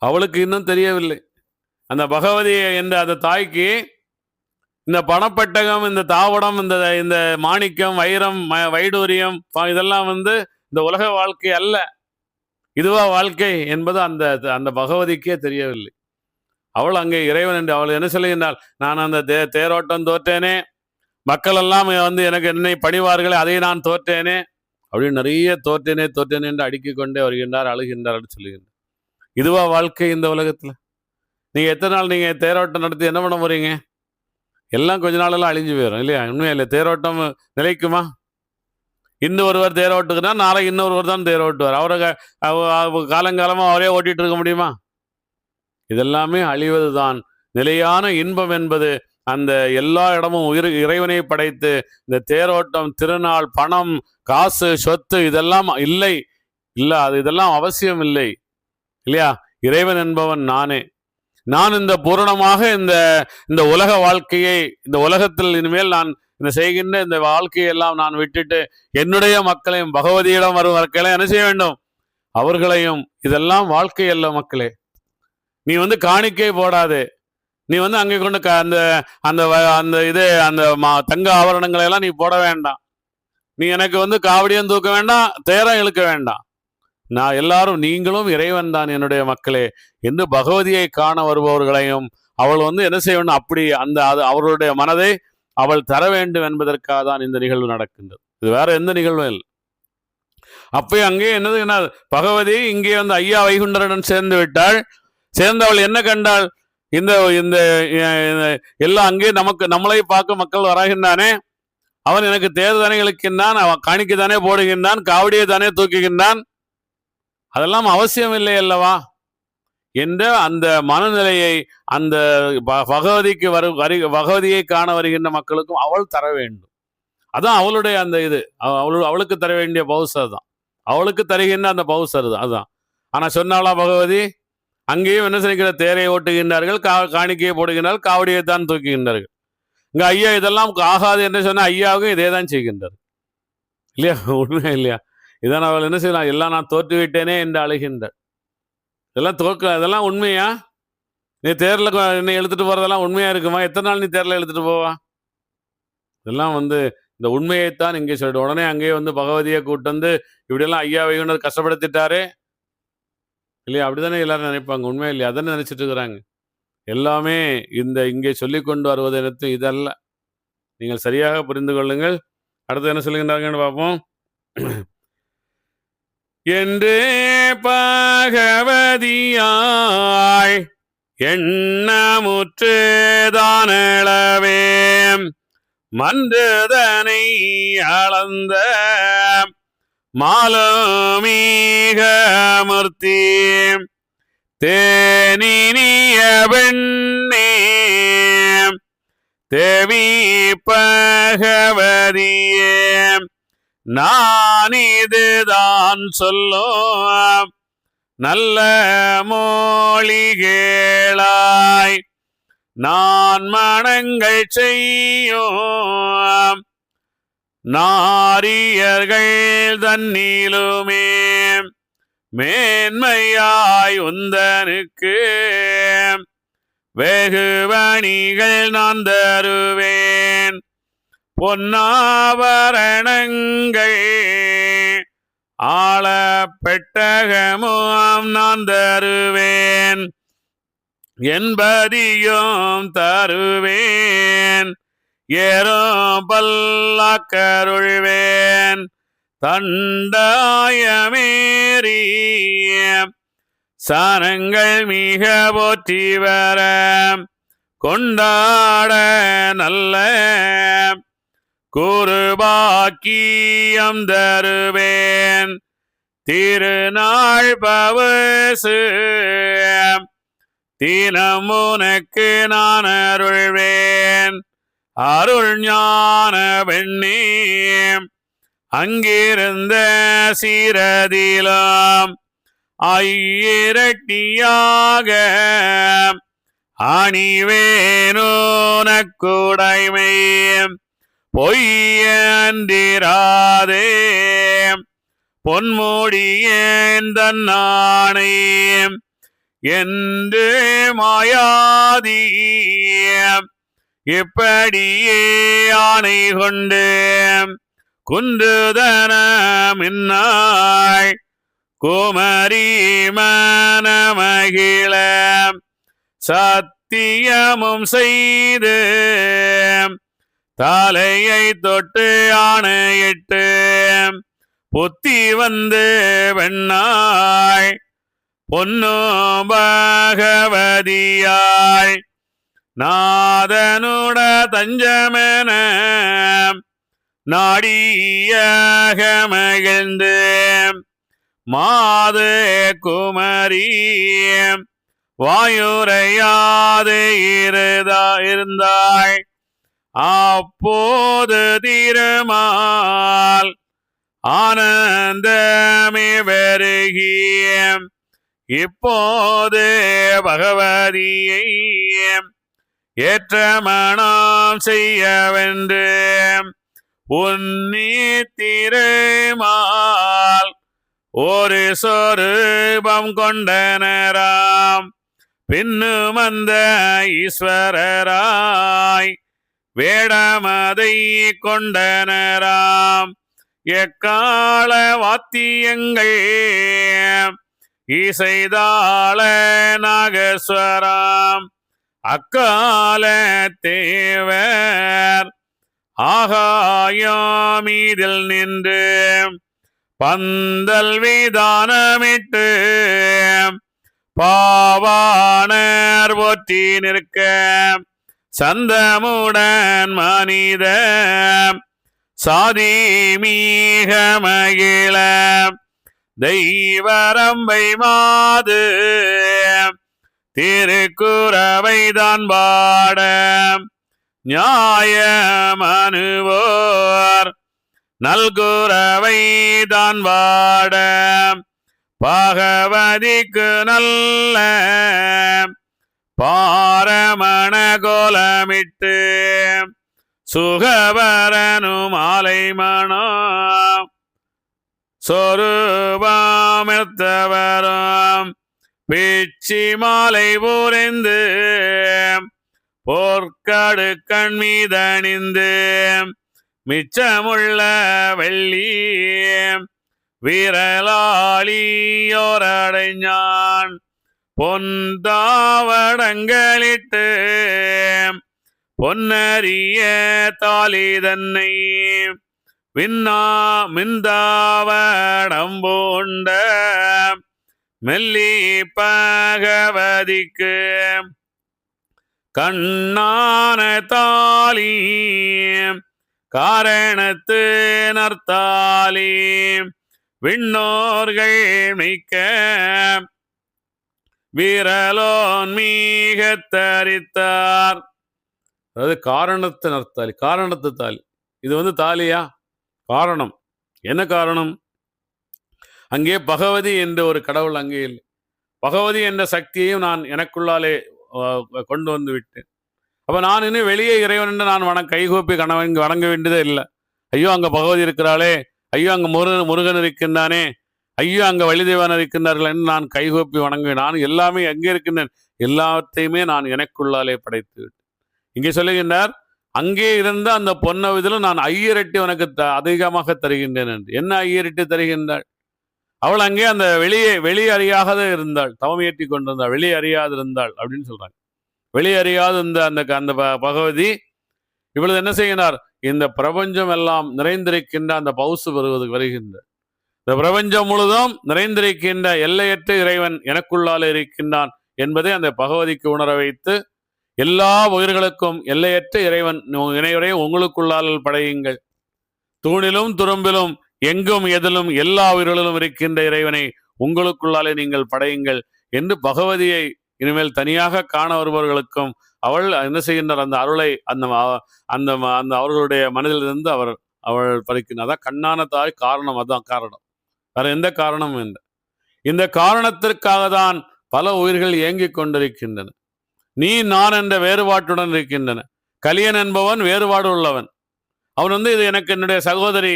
அவளுக்கு இன்னும் தெரியவில்லை. அந்த பகவதி என்ற அந்த தாய்க்கு இந்த பணப்பட்டகம், இந்த தாவடம், இந்த இந்த மாணிக்கம், வைரம், வைடூரியம் இதெல்லாம் இந்த உலக வாழ்க்கை அல்ல, இதுவா வாழ்க்கை என்பது அந்த அந்த பகவதிக்கே தெரியவில்லை. அவள் அங்கே இறைவன் என்று அவள் என்ன சொல்லுகின்றாள், நான் அந்த தேரோட்டம் தோற்றேனே, மக்கள் எல்லாம் எனக்கு என்னை பணிவார்களே, அதை நான் தோற்றேனே அப்படின்னு நிறைய தோற்றேனே என்று அடுக்கிக் கொண்டே வருகின்றார், அழுகின்றார் அப்படின்னு சொல்லுகின்றார். இதுவா வாழ்க்கை இந்த உலகத்துல? நீங்க எத்தனை நாள் நீங்க தேரோட்டம் நடத்தி என்ன பண்ண போறீங்க? எல்லாம் கொஞ்ச நாளெல்லாம் அழிஞ்சு போயிடும் இல்லையா? உண்மையா இல்லை? தேரோட்டம் நிலைக்குமா? இன்னும் ஒருவர் தேரோட்டுக்குன்னா நாளைக்கு இன்னொருவர் தான் தேரோட்டுவார். காலங்காலமா அவரே ஓட்டிட்டு இருக்க முடியுமா? இதெல்லாமே அழிவது தான். நிலையான இன்பம் என்பது அந்த எல்லா இடமும் இறைவனை படைத்து இந்த தேரோட்டம், திருநாள், பணம், காசு, சொத்து இதெல்லாம் இல்லை. அது இதெல்லாம் அவசியம் இல்லை இல்லையா? இறைவன் என்பவன் நானே. நான் இந்த பூரணமாக இந்த உலக வாழ்க்கையை, இந்த உலகத்தில் இனிமேல் நான் இந்த செய்கின்ற இந்த வாழ்க்கையெல்லாம் நான் விட்டுட்டு என்னுடைய மக்களையும் பகவதியிடம் வரும் மக்களையும் என்ன செய்ய வேண்டும்? அவர்களையும். இதெல்லாம் வாழ்க்கை அல்ல மக்களே. நீ காணிக்கை போடாது. நீ அங்கே கொண்டு அந்த அந்த அந்த இது அந்த தங்க ஆபரணங்களை எல்லாம் நீ போட வேண்டாம். நீ எனக்கு காவடியும் தூக்க வேண்டாம், தேரம் இழுக்க வேண்டாம். நான் எல்லாரும் நீங்களும் இறைவன் தான் என்னுடைய மக்களே என்று பகவதியை காண வருபவர்களையும் அவள் என்ன செய்ய வேண்டும்? அப்படி அவர்களுடைய மனதை அவள் தர வேண்டும் என்பதற்காக தான் இந்த நிகழ்வு நடக்கின்றது. இது வேற எந்த நிகழ்வும் இல்லை. அப்போ அங்கே என்னது, பகவதி இங்கே ஐயா வைகுண்டருடன் சேர்ந்து விட்டாள். சேர்ந்தவள் என்ன கண்டாள்? இந்த இந்த எல்லாம் அங்கே நம்மளை பார்க்க மக்கள் வராகின்றானே, அவன் எனக்கு தேர் தானே இழுக்கின்றான், அவன் காணிக்கு தானே போடுகின்றான், காவடியை தானே தூக்குகின்றான், அதெல்லாம் அவசியம் இல்லை அல்லவா என்ற அந்த மனநிலையை அந்த பகவதிக்கு பகவதியை காண வருகின்ற மக்களுக்கும் அவள் தர வேண்டும். அதான் அவளுடைய அந்த இது. அவளுக்கு தர வேண்டிய பௌசர் தான், அவளுக்கு தருகின்ற அந்த பௌசர் தான். அதுதான். ஆனா சொன்னாளா பகவதி? அங்கேயும் என்ன செய்கிற? தேரை ஓட்டுகின்றார்கள், காணிக்கையை போடுகின்றார்கள், காவடியை தான் தூக்குகின்றார்கள். இங்க ஐயா இதெல்லாம் ஆகாது என்று சொன்ன ஐயாவுக்கும் இதே தான் செய்கின்றார் இல்லையா? உண்மை இல்லையா? இதான் அவள் என்ன செய்யலாம்? எல்லாம் நான் தோற்று விட்டேனே என்று அழுகின்றார். இதெல்லாம் உண்மையா? நீ தேர்ல என்னை எழுத்துட்டு போறதெல்லாம் உண்மையா இருக்குமா? எத்தனை நாள் நீ தேர்ல எழுத்துட்டு போவா? இதெல்லாம் இந்த உண்மையைத்தான் இங்கே சொல்லிட்டு உடனே அங்கேயே பகவதியை கூட்டு இப்படியெல்லாம் ஐயா வைகுண்டர் கஷ்டப்படுத்திட்டாரே இல்லையா? அப்படித்தானே எல்லாரும் நினைப்பாங்க. உண்மை இல்லையா? அதானே நினைச்சிட்டு இருக்கிறாங்க. எல்லாமே இங்கே சொல்லி கொண்டு வருவது எனக்கு இதல்ல. நீங்கள் சரியாக புரிந்து கொள்ளுங்கள். அடுத்து என்ன சொல்லுகின்றாங்கன்னு பார்ப்போம். என்று பகவதியாய் எண்ணமுற்றுதானளவே மன்றுதனை அளந்த மாலமீக மூர்த்தி தேனினிய பெண்ணே தேவி பகவதியே நான் இதுதான் சொல்லும் நல்ல மொழிகேளாய் நான் மனங்கள் செய்யும் நாரியர்கள் தன்னிலுமே மேன்மையாய் உந்தனுக்கு வெகுவணிகள் நான் தருவேன் பொன்னாபரணங்கள் ஆள பெட்டகமும் நான் தருவேன் என்பதியும் தருவேன் ஏறும் பல்லாக்கருள்வேன் தண்டாயமேறி சானங்கள் மிக போற்றி வர கொண்டாட நல்ல குருபாக்கியம் தருவேன் திருநாள் பவசு தினம் உனக்கு நான் அருள்வேன் அருள் ஞான பெண்ணே அங்கிருந்த சீரதிலாம் ஆயிரட்டியாக அணிவேனோனக்குடைமை பொய்யன்றிராதே பொன்மொழியேன் தன்னானே என்று மாயாதி இப்படியே ஆணை கொண்டு குன்றுதன மின்னாய் குமரி மனமகிழ சத்தியமும் செய்து தலையை தொட்டு ஆணையிட்டு புத்தி வந்து வெண்ணாய் பொன்னு பகவதியாய் நாதனுட தஞ்சமென நாடியாக மகிழ்ந்து மாது குமரி வாயுரையாது இருந்தாய் அப்போது திருமால் ஆனந்தமே பெருகிய இப்போது பகவதியை ஏற்ற மனம் செய்யவென்று உன்னி திருமால் ஒரு சொரூபம் கொண்டனராம் பின்னும் அந்த ஈஸ்வரராய் வேடமதை கொண்டனராம் எக்கால வாத்தியங்கள் இசைதாள நாகஸ்வரம் அக்கால தேவர் ஆகாயமீதில் நின்று பந்தல் விதானமிட்டு பாவாணர் போற்றி நிற்க சந்தமுடன் மனித சாதி மீக மகிழ தெய்வரம்பை மாது திருக்குறவைதான் பாட நியாயமனுவோர் நல்குறவைதான் பாட பகவதிக்கு நல்ல பாரமண கோலமிட்டு சுகவரனு மாலை மணம் சொரூபமிர்த்தவரும் பிச்சி மாலை புரிந்து போர்க்கடு கண் மீதணிந்து மிச்சமுள்ள வெள்ளி வீரலாளியோரடைஞான் பொந்தாவடங்களிட்டு பொன்னரிய தாலி தன்னை மிந்தாவடம் பூண்ட மெல்லி பகவதிக்கு கண்ணான தாலி காரணத்து நர்த்தாலி விண்ணோர்கள் மிக்க வீரலோன் மீக தரித்தார். அதாவது காரணத்து நர்த்தாலி, காரணத்து தாலி. இது தாலியா? காரணம். என்ன காரணம்? அங்கே பகவதி என்ற ஒரு கடவுள் அங்கே இல்லை. பகவதி என்ற சக்தியையும் நான் எனக்குள்ளாலே கொண்டு வந்து விட்டேன். அப்ப நான் இன்னும் வெளியே இறைவன் என்று நான் கைகூப்பி வணங்க வேண்டியதே இல்லை. ஐயோ அங்க பகவதி இருக்கிறாளே, ஐயோ அங்க முருகன் இருக்கின்றானே, ஐயோ அங்க வழிதேவன் இருக்கின்றார்கள் என்று நான் கைகூப்பி வணங்குவேன். நான் எல்லாமே எங்கே இருக்கின்றேன்? எல்லாத்தையுமே நான் எனக்குள்ளாலே படைத்து விட்டேன். இங்கே சொல்லுகின்றார், அங்கே இருந்த அந்த பொன்னவிதிலும் நான் ஐயரட்டி உனக்கு அதிகமாக தருகின்றேன் என்று. என்ன ஐயரட்டி தருகின்றாள்? அவள் அங்கே அந்த வெளியே அறியாத இருந்தாள், தவமையேற்றி கொண்டிருந்தாள், வெளியே அறியாது இருந்தாள் அப்படின்னு சொல்றாங்க. வெளியே அறியாது அந்த பகவதி இவளது என்ன செய்கிறார்? இந்த பிரபஞ்சம் எல்லாம் நிறைந்திருக்கின்ற அந்த பௌசு வருகின்ற இந்த பிரபஞ்சம் முழுதும் நிறைந்திருக்கின்ற எல்லையற்ற இறைவன் எனக்குள்ளாலே இருக்கின்றான் என்பதை அந்த பகவதிக்கு உணர வைத்து, எல்லா உயிர்களுக்கும் எல்லையற்ற இறைவன் இணைவரையும் உங்களுக்குள்ளால் படையுங்கள், தூணிலும் துரும்பிலும் எங்கும் எதிலும் எல்லா உயிர்களிலும் இருக்கின்ற இறைவனை உங்களுக்குள்ளாலே நீங்கள் படையுங்கள் என்று பகவதியை இனிமேல் தனியாக காண வருபவர்களுக்கும் அவள் என்ன செய்கின்றார்? அந்த அருளை அந்த அந்த அந்த அவர்களுடைய மனதிலிருந்து அவள் பறிக்கின்றார். அதான் கண்ணான தாய் காரணம். அதான் காரணம், வேற எந்த காரணமும் இல்லை. இந்த காரணத்திற்காக தான் பல உயிர்கள் இயங்கிக் கொண்டிருக்கின்றன. நீ நான் என்ற வேறுபாட்டுடன் இருக்கின்றன. கலியன் என்பவன் வேறுபாடு உள்ளவன். அவன் இது எனக்கு என்னுடைய சகோதரி,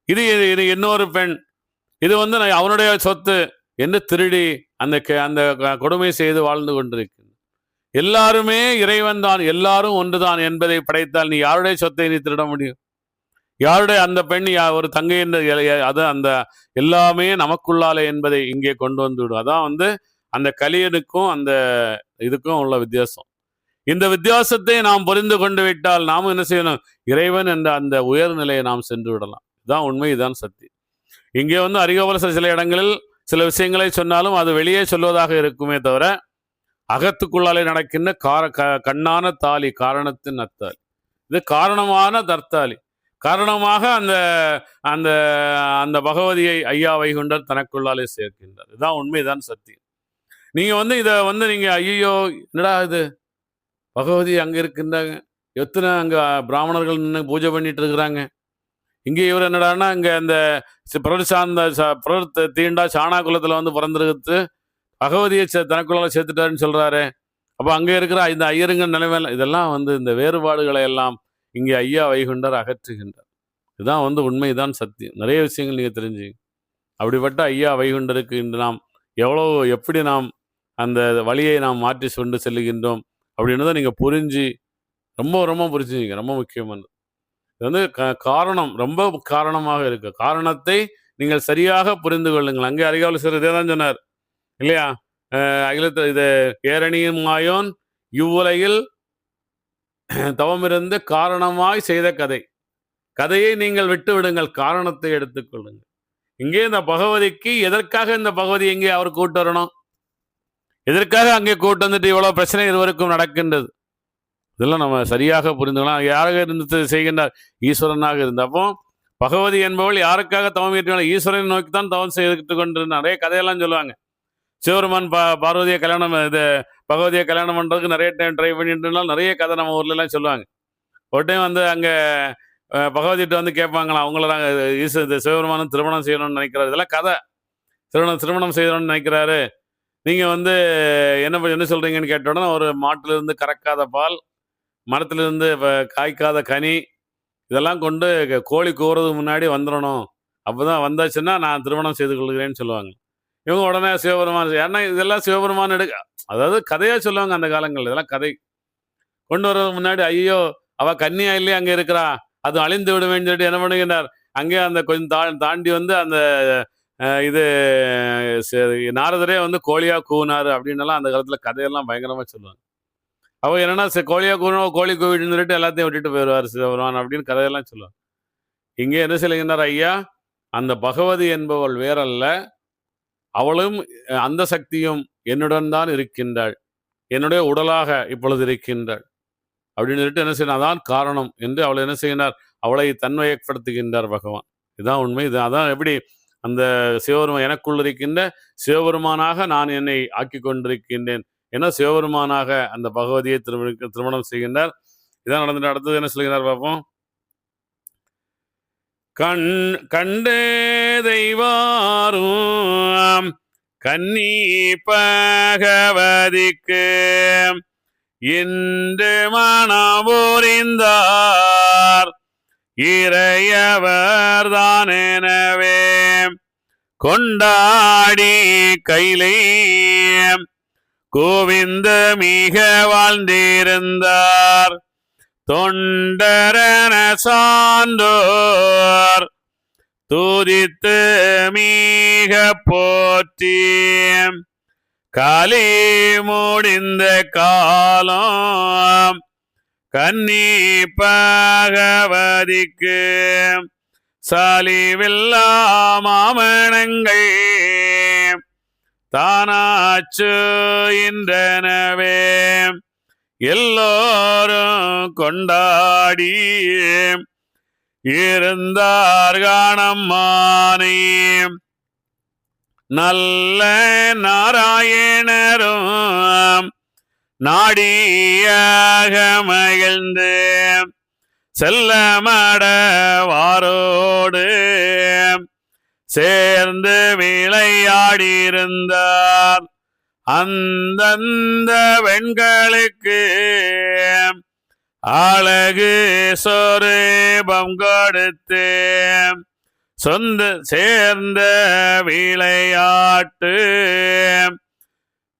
இது இன்னொரு பெண், இது அவனுடைய சொத்து என்று திருடி அந்த கொடுமை செய்து வாழ்ந்து கொண்டிருக்கின்றனர். எல்லாருமே இறைவன் தான், எல்லாரும் ஒன்றுதான் என்பதை படைத்தால் நீ யாருடைய சொத்தை நீ திருட முடியும்? யாருடைய அந்த பெண் ஒரு தங்கை அது அந்த எல்லாமே நமக்குள்ளாலே என்பதை இங்கே கொண்டு வந்து விடும். அதான் அந்த கலியனுக்கும் அந்த இதுக்கும் உள்ள வித்தியாசம். இந்த வித்தியாசத்தை நாம் புரிந்து கொண்டு விட்டால் நாமும் என்ன செய்யணும்? இறைவன் என்ற அந்த உயர்நிலையை நாம் சென்று விடலாம். இதுதான் உண்மை, இதுதான் சக்தி. இங்கே அரிகோபுரத்தில் சில இடங்களில் சில விஷயங்களை சொன்னாலும் அது வெளியே சொல்வதாக இருக்குமே தவிர அகத்துக்குள்ளாலே நடக்கின்ற கண்ணான தாலி, காரணத்தின் அத்தாலி. இது காரணமான தர்த்தாலி. காரணமாக அந்த அந்த அந்த பகவதியை ஐயா வைகுண்டர் தனக்குள்ளாலே சேர்க்கின்றார். இதுதான் உண்மை, இதுதான் சத்தியம். நீங்க இதை நீங்க ஐயோ என்னடா இது பகவதி அங்க இருக்கின்றாங்க, எத்தனை அங்க பிராமணர்கள் நின்று பூஜை பண்ணிட்டு இருக்கிறாங்க, இங்கே இவர் என்னடான்னா இங்க அந்த தீண்டா சாணா குலத்துல பிறந்திருக்கு பகவதியை தனக்குள்ளால சேர்த்துட்டாருன்னு சொல்றாரு. அப்ப அங்க இருக்கிற இந்த ஐயருங்க நிலைமையில இதெல்லாம் இந்த வேறுபாடுகளை எல்லாம் இங்கே ஐயா வைகுண்டர் அகற்றுகின்றார். இதுதான் உண்மை, இதுதான் சத்தியம். நிறைய விஷயங்கள் நீங்க தெரிஞ்சுங்க. அப்படிப்பட்ட ஐயா வைகுண்டருக்கு இன்று நாம் எப்படி நாம் அந்த வழியை நாம் மாற்றி கொண்டு செல்லுகின்றோம் அப்படின்றத நீங்க புரிஞ்சு ரொம்ப ரொம்ப புரிஞ்சுங்க. ரொம்ப முக்கியமானது. இது காரணம் ரொம்ப காரணமாக இருக்கு. காரணத்தை நீங்கள் சரியாக புரிந்து கொள்ளுங்கள். அங்கே அரிகாவலீஸ்வரர் இதே தான் சொன்னார் இல்லையா? அகிலத்தில் இது ஏரணியும் மாயோன் இவ்வுலகில் தவமிருந்து காரணமாய் செய்த கதையை நீங்கள் விட்டு விடுங்கள், காரணத்தை எடுத்துக்கொள்ளுங்கள். இங்கே இந்த பகவதிக்கு எதற்காக இந்த பகவதி எங்கே அவர் கூட்டு வரணும்? எதற்காக அங்கே கூட்டு வந்துட்டு இவ்வளவு பிரச்சனை இருவருக்கும் நடக்கின்றது? இதெல்லாம் நம்ம சரியாக புரிந்துக்கலாம். யாராக இருந்து செய்கின்றார்? ஈஸ்வரனாக இருந்த. அப்போ பகவதி என்பவள் யாருக்காக தவம் ஏற்றினாலும் ஈஸ்வரனை நோக்கித்தான் தவம் செய்து கொண்டிருந்தார். நிறைய கதையெல்லாம் சொல்லுவாங்க. சிவருமான் பார்வதியை கல்யாணம் பகவதியை கல்யாணம் பண்றதுக்கு நிறைய டைம் ட்ரை பண்ணிட்டு இருந்தாலும் நிறைய கதை நம்ம ஊர்ல எல்லாம் சொல்லுவாங்க. ஒரு டைம் அங்க பகவதிட்ட கேட்பாங்களாம், அவங்கள நாங்கள் சிவபெருமானும் திருமணம் செய்யணும்னு நினைக்கிறாரு. இதெல்லாம் கதை. திருமணம் செய்யணும்னு நினைக்கிறாரு. நீங்க என்ன சொல்றீங்கன்னு கேட்ட உடனே ஒரு மாட்டிலிருந்து கறக்காத பால், மரத்திலிருந்து காய்க்காத கனி, இதெல்லாம் கொண்டு கோழி கூறதுக்கு முன்னாடி வந்துடணும். அப்போதான் வந்தாச்சுன்னா நான் திருமணம் செய்து கொள்கிறேன்னு சொல்லுவாங்க. இவங்க உடனே சிவபெருமான், ஏன்னா இதெல்லாம் சிவபெருமான் அதாவது கதையா சொல்லுவாங்க அந்த காலங்கள். இதெல்லாம் கதை கொண்டு வர்றதுக்கு முன்னாடி ஐயோ அவ கன்னியா இல்லையே அங்கே இருக்கிறா, அது அழிந்து விடுவேன்னு சொல்லிட்டு என்ன பண்ணுகின்றார்? அங்கே அந்த கொஞ்சம் தாண்டி அந்த இது நாரதரே கோழியா கூவினாரு அப்படின்னலாம் அந்த காலத்துல கதையெல்லாம் பயங்கரமா சொல்லுவாங்க. அவ என்னன்னா கோழியா கூவணும், கோழி கூவிடுன்னு சொல்லிட்டு எல்லாத்தையும் விட்டுட்டு போயிடுவார் சிவபெருமான் அப்படின்னு கதையெல்லாம் சொல்லுவாங்க. இங்கே என்ன சொல்லுகின்றார் ஐயா? அந்த பகவதி என்பவள் வேறல்ல, அவளும் அந்த சக்தியும் என்னுடன் தான் இருக்கின்றாள், என்னுடைய உடலாக இப்பொழுது இருக்கின்றாள் அப்படின்னு சொல்லிட்டு என்ன செய்யணும்? அதான் காரணம் என்று அவளை என்ன செய்கின்றார்? அவளை தன்மையப்படுத்துகின்றார் பகவான். இதுதான் உண்மை. இது அதான் எப்படி அந்த சிவபெருமான் எனக்குள் இருக்கின்ற சிவபெருமானாக நான் என்னை ஆக்கி கொண்டிருக்கின்றேன் என சிவபெருமானாக அந்த பகவதியை திருமணம் செய்கின்றார். இதான் நடந்துட்டு அடுத்தது என்ன சொல்கிறார் பார்ப்போம். கண்டே தெய்வாரும் கன்னி பகவதிக்கு இன்று மனமுறிந்தார் இறையவர் தான் எனவே கொண்டாடி கையிலே கோவிந்த மிக வாழ்ந்திருந்தார் தொண்டரன சான்றோர் துதித்து மிக போற்றி காலி முடிந்த காலம் கன்னி பகவதிக்கு சாலிவில்லா மாமணங்கள் தானாச்சு இன்றனவே எல்லோரும் கொண்டாடி இருந்தார் காணம்மானே நல்ல நாராயணரும் நாடியாக மகிழ்ந்து செல்லமடவாரோடு சேர்ந்து விளையாடியிருந்தார் அந்தந்த வெண்களுக்கு அழகு சொரூபம் கொடுத்து சொந்த சேர்ந்த விளையாட்டு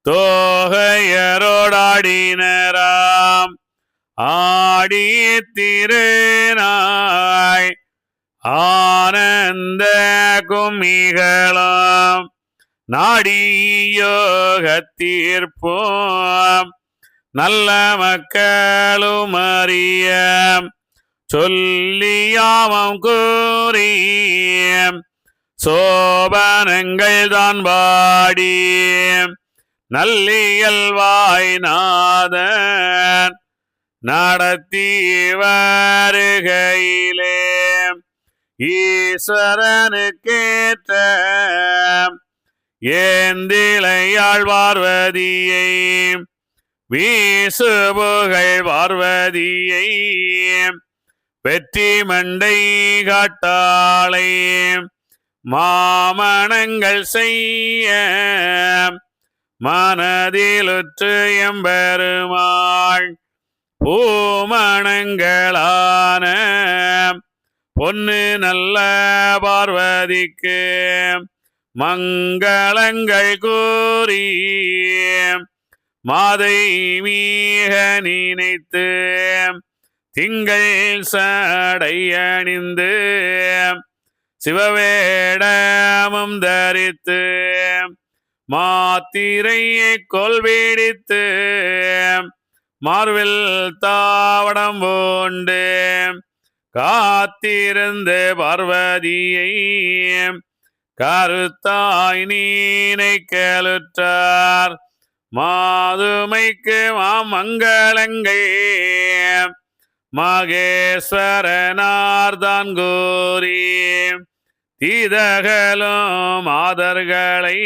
தோகையரோடாடினராம் ஆடி திருநாய் ஆனந்த கும்மிகளாம் நாடியோகத்தீர்ப்போம் நல்ல மக்களும் அறிய சொல்லியாமம் கூறிய சோபனங்கள் தான் பாடி நல்லியல்வாய் நாதன் நடத்தி வருகையிலே ஈஸ்வரனுக்கேற்ற ஏந்திளையாள் பார்வதியை வீசுபுகழ் பார்வதியை வெற்றி மண்டை காட்டாளை மாமணங்கள் செய்ய மனதிலுற்று எம்பெருமாள் பூமணங்களான பொன்னு நல்ல பார்வதிக்கு மங்களங்கள் கூறி மாதை மீக நினைத்து திங்கள் சடை அணிந்து சிவவேடமும் தரித்து மாத்திரையை கொள்வீடித்து மார்வில் தாவடம் பூண்டு காத்திருந்து பார்வதியை கருத்தாய் நீனைக்கலுற்றார் மாதுமைக்கு மாமங்களங்கள் மகேஸ்வரனார்தான் கூறி தீதகளும் மாதர்களை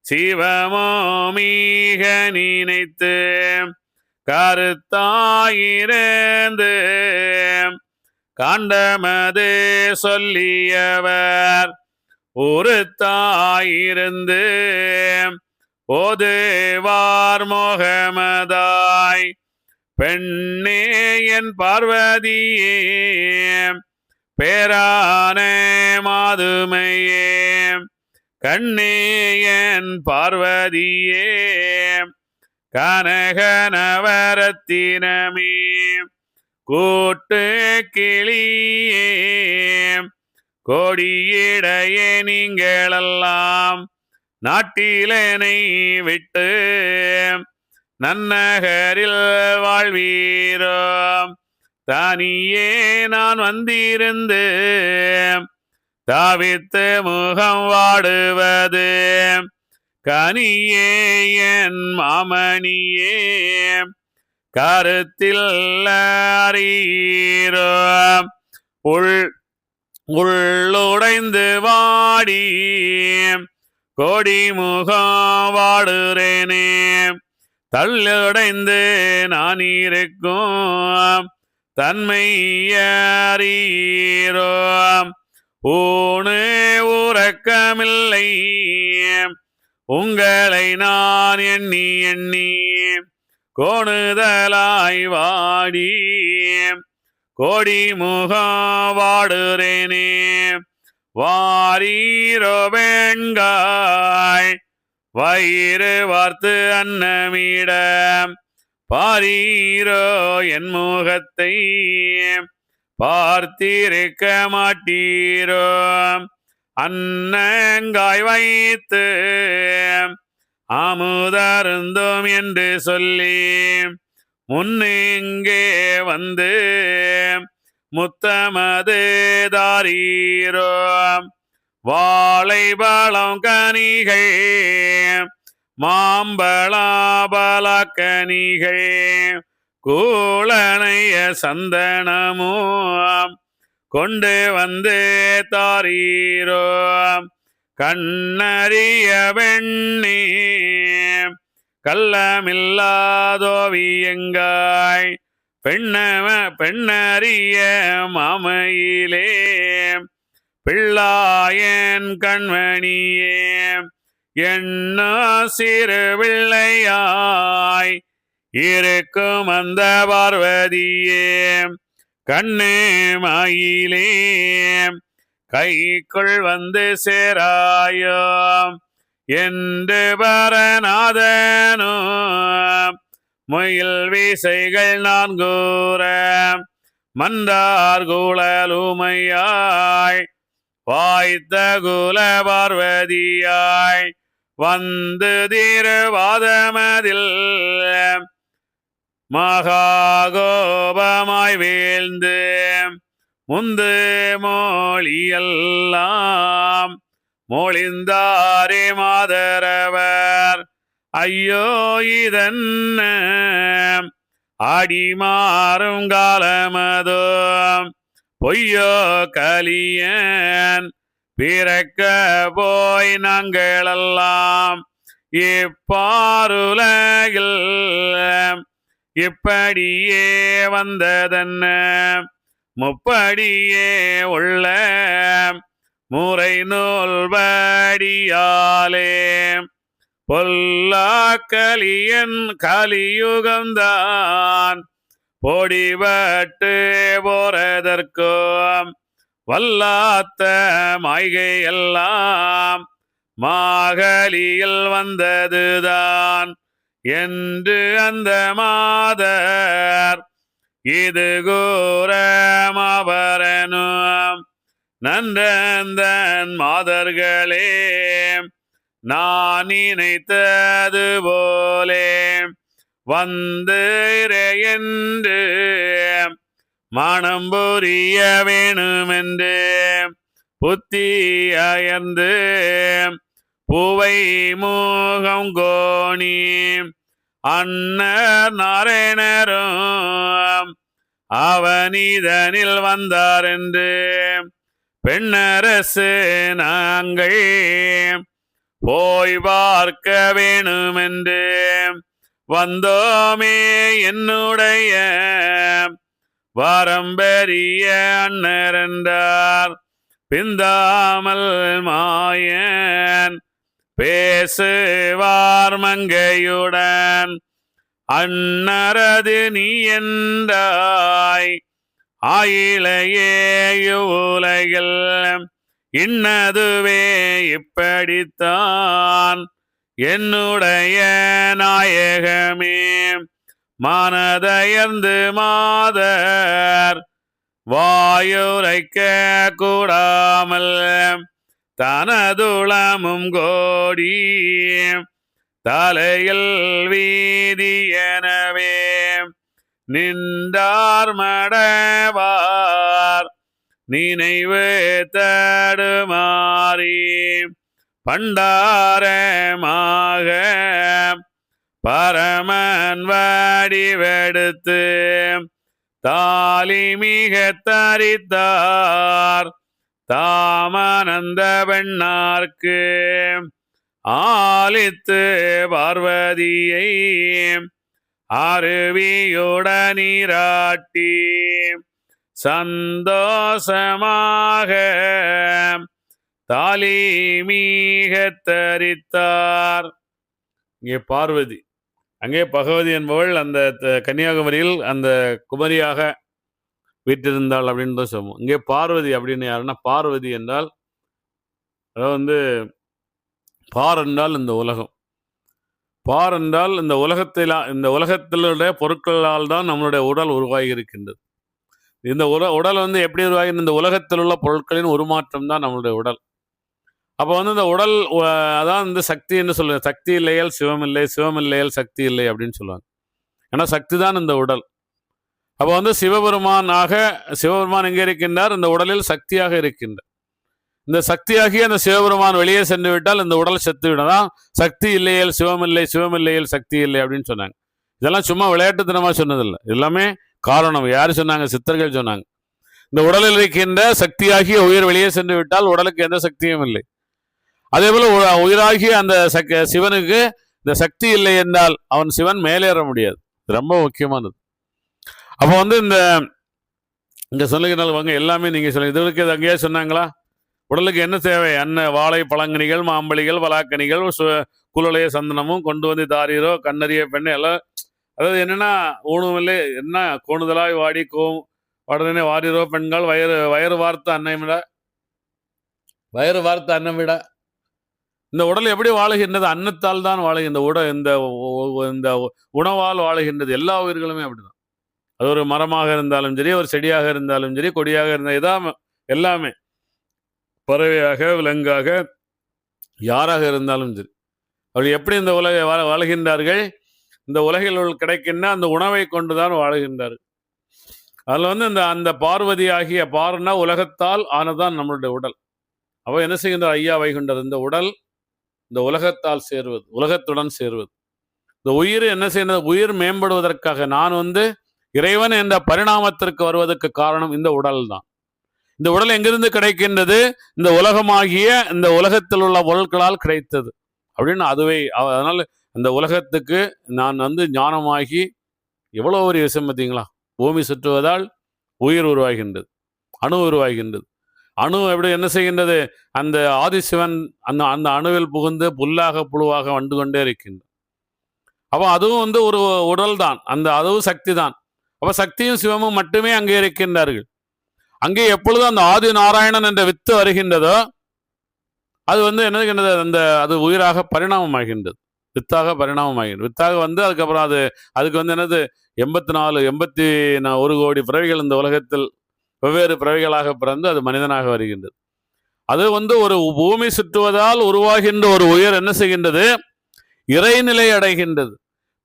சிவமோமீக நினைத்து கருத்தாயிருந்து காண்டமது சொல்லியவர் ஒரு தாயிருந்து ஓதுவார் மோகமதாய் பெண்ணே என் பார்வதியே பேரானே மாதுமையே கண்ணே என் பார்வதியே கனகனவரத்தினமே கூட்டு கிளியே கோடியிடையே நீங்களெல்லாம் நாட்டிலனை விட்டு நன்னகரில் வாழ்வீரோ தானியே நான் வந்திருந்து தாவித்து முகம் வாடுவது கனியே என் மாமணியே கருத்தில் அறியீரோ உள்ளுடைந்து வாடி கோடி முகம் வாடுறேனே தள்ளுடைந்து நான் இருக்கும் தன்மையறீரோ ஊனு உறக்கமில்லை உங்களை நான் எண்ணி எண்ணி கோணுதலாய் வாடி கோடி முகம் வாடுறேனே வாரீரோ வெண்காய் வயிறு வார்த்து அன்னமிட பாரீரோ என் முகத்தை பார்த்திருக்க மாட்டீரோ அன்னங்காய் வைத்து அமுதருந்தோம் என்று சொல்லி முன்னெங்கே வந்து முத்தமது தாரீரோ வாழை பழம் கனிகள் மாம்பழாபலக்கனிகள் கூளனைய சந்தனமும் கொண்டு வந்து தாரீரோ கண்ணறிய வெண்ணே கள்ளமில்லாதோவியங்காய் பெண்ணறிய மாமையிலே பிள்ளாயன் கண்மணியே என்ன சிறு பிள்ளையாய் இருக்கும் அந்த பார்வதியே கண்ணு மாயிலே கைக்குள் வந்து சேராயோ என்று பரநாதனோ முயில் விசைகள் நான் கூற மந்தார் குழலுமையாய் வாய்த்த குல பார்வதியாய் வந்து திருவாதமதில் மகாகோபமாய் வீழ்ந்து முந்து மொழியெல்லாம் மொழிந்தாரே மாதரவர் ஐயோ இதென்ன ஆடிமாறும் காலமதோ பொய்யோ கலியன் பிறக்க போய் நாங்களெல்லாம் இப்பாருலகில் இப்படியே வந்ததென்ன முப்படியே உள்ள முறை நூல்படியாலே பொல்லா கலியன் கலியுகந்தான் பொடிபட்டு போறதற்கும் வல்லாத்த மாய்கை எல்லாம் மாகலியில் வந்ததுதான் என்று அந்த மாதர் இது கூறமவரனும் நன்றந்தன் மாதர்களே நான் நினைத்தது போலே வந்து என்று மனம் புரிய வேணுமென்று புத்தி அயர்ந்து பூவை மூகம் கோணி அன்னர் நாராயணரும் அவனிதனில் வந்தார் என்று பெண்ணரசு நாங்கள் போய் பார்க்க வேணுமென்று வந்தோமே என்னுடைய வரம்பெரிய அன்னர் என்றார் பிந்தாமல் மாயன் பேசுவார் மங்கையுடன் அன்னரது நீ என்றாய் ஆயிலையே உலகில் இன்னதுவே இப்படித்தான் என்னுடைய நாயகமே மனதயர்ந்து மாதர் வாயுரைக்க கூடாமல் தனதுளமும் கோடி தலையில் வீதி எனவே நின்றார் மடவார் நினைவு தடுமாறி பண்டாரமாக பரமன் வடிவெடுத்து தாலி மிக தரித்தார் தாமானந்த பெண்ணார்க்கு ஆலித்து பார்வதியை அருவியுடனீராட்டி சந்தோஷமாக தாலி மீக தரித்தார். இங்கே பார்வதி, அங்கே பகவதி என்பவள் அந்த கன்னியாகுமரியில் அந்த குமரியாக வீட்டிருந்தாள் அப்படின்னு தான் சொல்லுவோம். இங்கே பார்வதி அப்படின்னு யாருன்னா, பார்வதி என்றால் அதாவது பார் என்றால் இந்த உலகம், பார் என்றால் இந்த உலகத்திலுடைய பொருட்களால் தான் நம்மளுடைய உடல் உருவாகி இருக்கின்றது. இந்த உடல் எப்படி உருவாகி, இந்த உலகத்தில் உள்ள பொருட்களின் உருமாற்றம் தான் நம்மளுடைய உடல். அப்போ இந்த உடல் அதான் சக்தி என்று சொல்லுவாங்க. சக்தி இல்லையால் சிவம் இல்லை, சிவம் இல்லையால் சக்தி இல்லை அப்படின்னு சொல்லுவாங்க. ஏன்னா சக்தி தான் இந்த உடல். அப்போ சிவபெருமான் எங்கே இருக்கின்றார்? இந்த உடலில் சக்தியாக இருக்கின்றார். இந்த சக்தியாகி அந்த சிவபெருமான் வெளியே சென்று விட்டால் இந்த உடல் செத்து விடதான் சக்தி இல்லையேல் சிவம் இல்லை, சிவம் இல்லையேல் சக்தி இல்லை அப்படின்னு சொன்னாங்க. இதெல்லாம் சும்மா விளையாட்டுத்தனமா சொன்னதில்லை, எல்லாமே காரணம். யாரு சொன்னாங்க? சித்தர்கள் சொன்னாங்க. இந்த உடலில் இருக்கின்ற சக்தியாகிய உயிர் வெளியே சென்று விட்டால் உடலுக்கு எந்த சக்தியும் இல்லை. அதே போல உயிராகிய அந்த சிவனுக்கு இந்த சக்தி இல்லை என்றால் அவன் சிவன் மேலேற முடியாது. ரொம்ப முக்கியமானது. அப்போ இந்த சொல்லுகிறாங்க எல்லாமே நீங்க சொல்லுங்க. இதுக்கு அங்கேயே சொன்னாங்களா? உடலுக்கு என்ன தேவை? வாழை பழங்கனிகள், மாம்பழிகள், பலாக்கனிகள், குலலைய சந்தனமும் கொண்டு தாரீரோ கண்ணறிய பெண்ணை எல்லாம். அதாவது என்னன்னா, ஊனமில்லை என்ன கோணுதலாய் வாடி உடனே வாரீரோ பெண்கள் வயிறு வார்த்த அன்னை விட, வயிறு வார்த்த அன்னம் விட. இந்த உடல் எப்படி வாழுகின்றது? அன்னத்தால் தான் வாழுகின்ற இந்த உணவால் வாழுகின்றது. எல்லா உயிர்களுமே அப்படிதான். அது ஒரு மரமாக இருந்தாலும் சரி, ஒரு செடியாக இருந்தாலும் சரி, கொடியாக இருந்தால் எல்லாமே பறவையாக, விலங்காக, யாராக இருந்தாலும் சரி. அவர்கள் எப்படி இந்த வாழுகின்றார்கள்? இந்த உலகில் கிடைக்கின்ற அந்த உணவை கொண்டுதான் வாழுகின்றார்கள். அதில் அந்த பார்வதி ஆகிய பார்னா உலகத்தால் ஆனதான் நம்மளுடைய உடல். அவ என்ன செய்கின்ற ஐயா வைகுண்டர், இந்த உடல் இந்த உலகத்தால் சேர்வது, உலகத்துடன் சேர்வது. இந்த உயிர் என்ன செய்யறது? உயிர் மேம்படுவதற்காக நான் இறைவன் என்ற பரிணாமத்திற்கு வருவதற்கு காரணம் இந்த உடல் தான். இந்த உடல் எங்கிருந்து கிடைக்கின்றது? இந்த உலகமாகிய இந்த உலகத்தில் உள்ள பொருட்களால் கிடைத்தது அப்படின்னு அதுவே. அதனால இந்த உலகத்துக்கு நான் ஞானமாகி எவ்வளோ ஒரு விஷயம் பார்த்தீங்களா? பூமி சுற்றுவதால் உயிர் உருவாகின்றது, அணு உருவாகின்றது. அணு எப்படி என்ன செய்கின்றது? அந்த ஆதிசிவன் அந்த அணுவில் புகுந்து புல்லாக புழுவாக வந்து கொண்டே இருக்கின்றது. அப்போ அதுவும் ஒரு உடல் தான், அதுவும் சக்தி தான். அப்போ சக்தியும் சிவமும் மட்டுமே அங்கே இருக்கின்றார்கள். அங்கே எப்பொழுதும் அந்த ஆதி நாராயணன் என்ற வித்து வருகின்றதோ அது என்ன அது உயிராக பரிணாமமாகின்றது, வித்தாக பரிணாமமாகின்றது. வித்தாக அதுக்கப்புறம் அதுக்கு என்னது 81 கோடி பிறவிகள் இந்த உலகத்தில் வெவ்வேறு பிறவிகளாக பிறந்து அது மனிதனாக வருகின்றது. அது ஒரு பூமி சுற்றுவதால் உருவாகின்ற ஒரு உயிர் என்ன செய்கின்றது? இறைநிலை அடைகின்றது.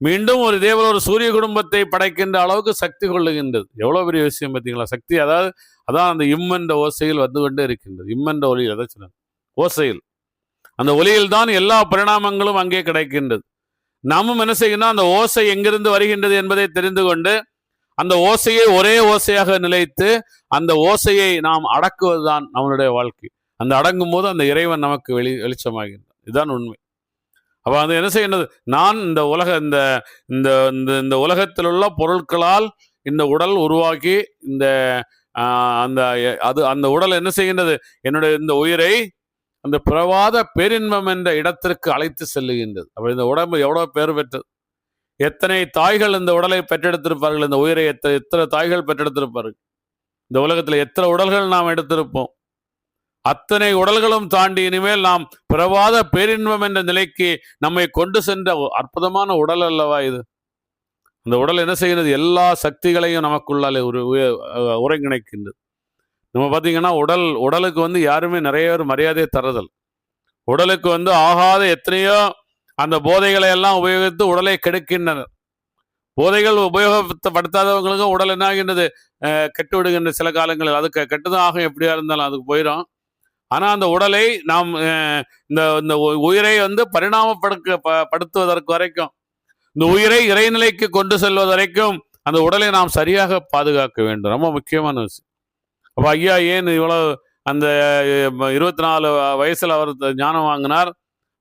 மீண்டும் ஒரு தேவர் ஒரு சூரிய குடும்பத்தை படைக்கின்ற அளவுக்கு சக்தி கொள்ளுகின்றது. எவ்வளவு பெரிய விஷயம் பார்த்தீங்களா? சக்தி அதான் அந்த என்ற ஓசையில் வந்து கொண்டே இருக்கின்றது. என்ற ஒலியில் சொன்னார், ஓசையில், அந்த ஒலியில் தான் எல்லா பரிணாமங்களும் அங்கே கிடைக்கின்றது. நாமும் என்ன செய்யணும்? அந்த ஓசை எங்கிருந்து வருகின்றது என்பதை தெரிந்து கொண்டு அந்த ஓசையை ஒரே ஓசையாக நிலைத்து அந்த ஓசையை நாம் அடக்குவதுதான் நம்மளுடைய வாழ்க்கை. அந்த அடங்கும் போது அந்த இறைவன் நமக்கு வெளிச்சமாகின்றான். இதுதான் உண்மை. அப்ப என்ன செய்கின்றது? நான் இந்த உலகத்தில் உள்ள பொருட்களால் இந்த உடல் உருவாக்கி அந்த உடல் என்ன செய்கின்றது? என்னுடைய இந்த உயிரை அந்த பிறவாத பேரின்பம் என்ற இடத்திற்கு அழைத்து செல்லுகின்றது. அப்ப இந்த உடம்பு எவ்வளவு பேர் பெற்றது! எத்தனை தாய்கள் இந்த உடலை பெற்றெடுத்திருப்பார்கள், இந்த உயிரை எத்தனை தாய்கள் பெற்றெடுத்திருப்பார்கள். இந்த உலகத்தில் எத்தனை உடல்கள் நாம் எடுத்திருப்போம். அத்தனை உடல்களும் தாண்டி இனிமேல் நாம் பிறவாத பேரின்பம் என்ற நிலைக்கு நம்மை கொண்டு சென்ற அற்புதமான உடல் அல்லவா இது. அந்த உடல் என்ன செய்கிறது? எல்லா சக்திகளையும் நமக்குள்ளாலே ஒருங்கிணைக்கின்றது. நம்ம பார்த்தீங்கன்னா உடலுக்கு யாருமே நிறைய பேர் மரியாதை தருதல். உடலுக்கு ஆகாத எத்தனையோ அந்த போதைகளை எல்லாம் உபயோகித்து உடலை கெடுக்கின்றனர். போதைகள் உபயோகப்படுத்தாதவங்களுக்கும் உடல் என்ன ஆகின்றது? கெட்டு விடுகின்ற சில காலங்களில். அது கெட்டுதான் ஆகும், எப்படியா இருந்தாலும் அதுக்கு போயிடும். ஆனால் அந்த உடலை நாம் இந்த உயிரை பரிணாமப்படுத்துவதற்கு வரைக்கும், இந்த உயிரை இறைநிலைக்கு கொண்டு செல்வது வரைக்கும் அந்த உடலை நாம் சரியாக பாதுகாக்க வேண்டும். ரொம்ப முக்கியமான விஷயம். அப்போ ஐயா ஏன் இவ்வளவு அந்த 24 வயசுல அவர் ஞானம் வாங்கினார்.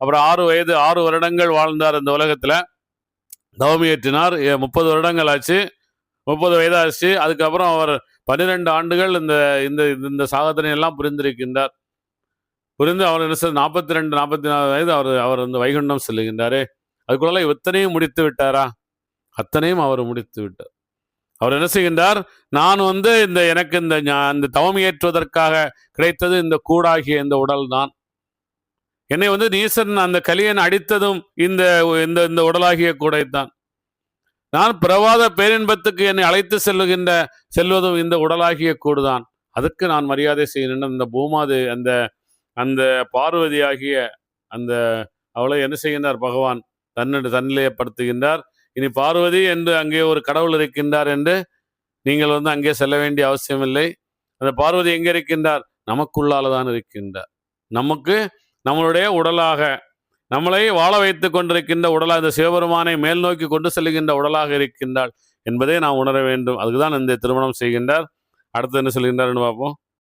அப்புறம் 6 வருடங்கள் வாழ்ந்தார் இந்த உலகத்துல, தவமியற்றினார். 30 வருடங்கள் ஆச்சு, 30 வயதாச்சு. அதுக்கப்புறம் அவர் 12 ஆண்டுகள் இந்த சாதனை எல்லாம் புரிந்திருக்கின்றார். புரிந்து அவர் என்ன 42 44 வயது அவர் வைகுண்டம் செல்லுகின்றாரே. அதுக்குள்ள இத்தனையும் முடித்து விட்டாரா? அத்தனையும் அவர் முடித்து விட்டார். அவர் என்ன செய்கின்றார்? நான் எனக்கு இந்த தவம் ஏற்றுவதற்காக கிடைத்தது இந்த கூடாகிய இந்த உடல் தான். என்னை நீசன் அந்த கலியன் அடித்ததும் இந்த உடலாகிய கூடைத்தான். நான் பிறவாத பேரின்பத்துக்கு என்னை அழைத்து செல்வதும் இந்த உடலாகிய கூடுதான். அதுக்கு நான் மரியாதை செய்யணும். இந்த பூமாது அந்த பார்வதி ஆகிய அவளை என்ன செய்கின்றார்? பகவான் தன்னிலையப்படுத்துகின்றார். இனி பார்வதி என்று அங்கே ஒரு கடவுள் இருக்கின்றார் என்று நீங்கள் அங்கே செல்ல வேண்டிய அவசியம் இல்லை. அந்த பார்வதி எங்கே இருக்கின்றார்? நமக்குள்ளால்தான் இருக்கின்றார். நம்மளுடைய உடலாக, நம்மளை வாழ வைத்துக் கொண்டிருக்கின்ற உடலாக, இந்த சிவபெருமானை மேல் நோக்கி கொண்டு செல்கின்ற உடலாக இருக்கின்றாள் என்பதை நாம் உணர வேண்டும். அதுக்குதான் இந்த திருமணம் செய்கின்றார். அடுத்து என்ன சொல்கின்றார் பார்ப்போம்.